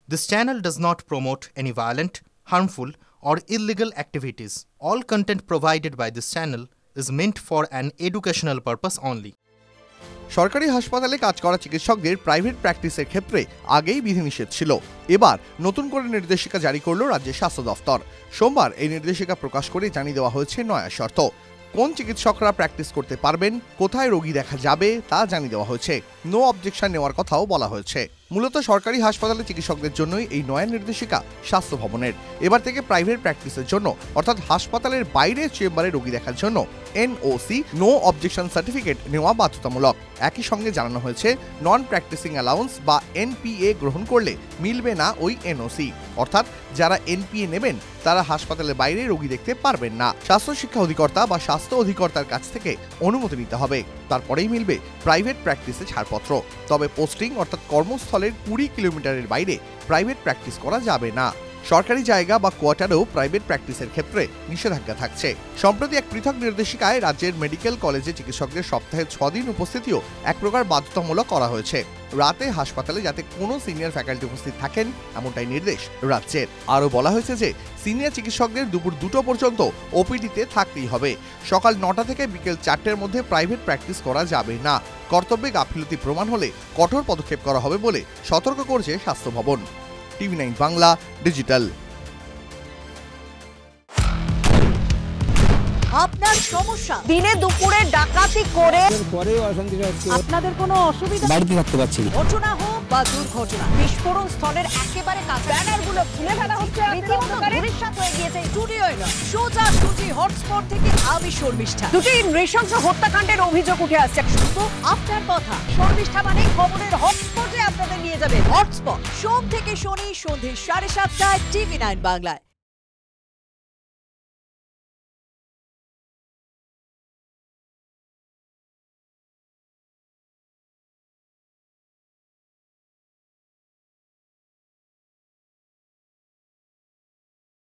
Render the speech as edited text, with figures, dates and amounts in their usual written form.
This channel does not promote any violent, harmful, or illegal activities. All content provided by this channel is meant for an educational purpose only. সরকারি হাসপাতালে কাজ করা চিকিৎসকদের private প্র্যাকটিসের ক্ষেত্রে আগেই বিধিনিষেধ ছিল। এবার নতুন করে নির্দেশিকা জারি করল রাজ্যের স্বাস্থ্য দফতর। সোমবার এই নির্দেশিকা প্রকাশ করে জানিয়ে দেওয়া হয়েছে নয়া শর্ত। কোন চিকিৎসকরা প্র্যাকটিস করতে পারবেন, কোথায় রোগী দেখা যাবে তা জানিয়ে দেওয়া হয়েছে। নো অবজেকশন নেওয়ার কথাও বলা হয়েছে। মূলত সরকারি হাসপাতালে চিকিৎসকদের জন্যই এই নয়া নির্দেশিকা স্বাস্থ্য ভবনের। এবার থেকে প্রাইভেট প্র্যাকটিসের জন্য অর্থাৎ হাসপাতালের বাইরে চেম্বারে রোগী দেখার জন্য এনওসি নো অবজেকশন সার্টিফিকেট নেওয়া বাধ্যতামূলক। একই সঙ্গে জানানো হয়েছে নন প্র্যাকটিসিং অ্যালাউন্স বা এনপিএ গ্রহণ করলে মিলবে না ওই এনওসি, অর্থাৎ যারা এনপিএ নেবেন তারা হাসপাতালের বাইরে রোগী দেখতে পারবেন না। স্বাস্থ্য শিক্ষা অধিকর্তা বা স্বাস্থ্য অধিকর্তার কাছ থেকে অনুমতি নিতে হবে, তারপরেই মিলবে প্রাইভেট প্র্যাকটিসে ছাড়পত্র। তবে পোস্টিং অর্থাৎ কর্মস্থলের 20 কিলোমিটারের বাইরে প্রাইভেট প্র্যাকটিস করা যাবে না। সরকারি জায়গা বা কোয়ার্টারেও প্রাইভেট প্র্যাকটিসের ক্ষেত্রে নিষেধাজ্ঞা থাকছে। সম্প্রতি এক পৃথক নির্দেশিকায় রাজ্যের মেডিকেল কলেজে চিকিৎসকদের সপ্তাহে 6 দিন উপস্থিতিও এক প্রকার বাধ্যতামূলক করা হয়েছে। রাতে হাসপাতালে যাতে কোনো সিনিয়র ফ্যাকাল্টি উপস্থিত থাকেন এমনটাই নির্দেশ রাজ্যের। আরও বলা হয়েছে যে সিনিয়র চিকিৎসকদের দুপুর 2টো পর্যন্ত ওপিডিতে থাকতেই হবে। সকাল 9টা থেকে বিকেল 4টের মধ্যে প্রাইভেট প্র্যাকটিস করা যাবে না। কর্তব্যে গাফিলতি প্রমাণ হলে কঠোর পদক্ষেপ করা হবে বলে সতর্ক করছে স্বাস্থ্য ভবন। টিভি9 বাংলা ডিজিটাল। আপনার সমস্যা দিনে দুপুরে ডাকাতি করে আপনাদের কোনো অসুবিধা বাড়িতে থাকতে পারছি না, ঘটনা হোক বা দুর্ঘটনা, বিস্ফোরণ স্থলের একেবারে কাছে ব্যানারগুলো খুলে ফেলা হচ্ছে, রীতিমতো ধূলিসাৎ হয়ে গিয়েছে স্টুডিওয় না সোজাসুজি হটস্পট থেকে আমি শর্মিষ্ঠা। দুটি নৃশংস হত্যাকাণ্ডের অভিযোগ উঠে আসছে। শুধু আপনার কথা, শর্মিষ্ঠা মানে খবরের হটস্পটে আপনাদের নিয়ে যাবে। হটস্পট সোম থেকে শনি সন্ধ্যে 7:30টায় টিভি9 বাংলায়।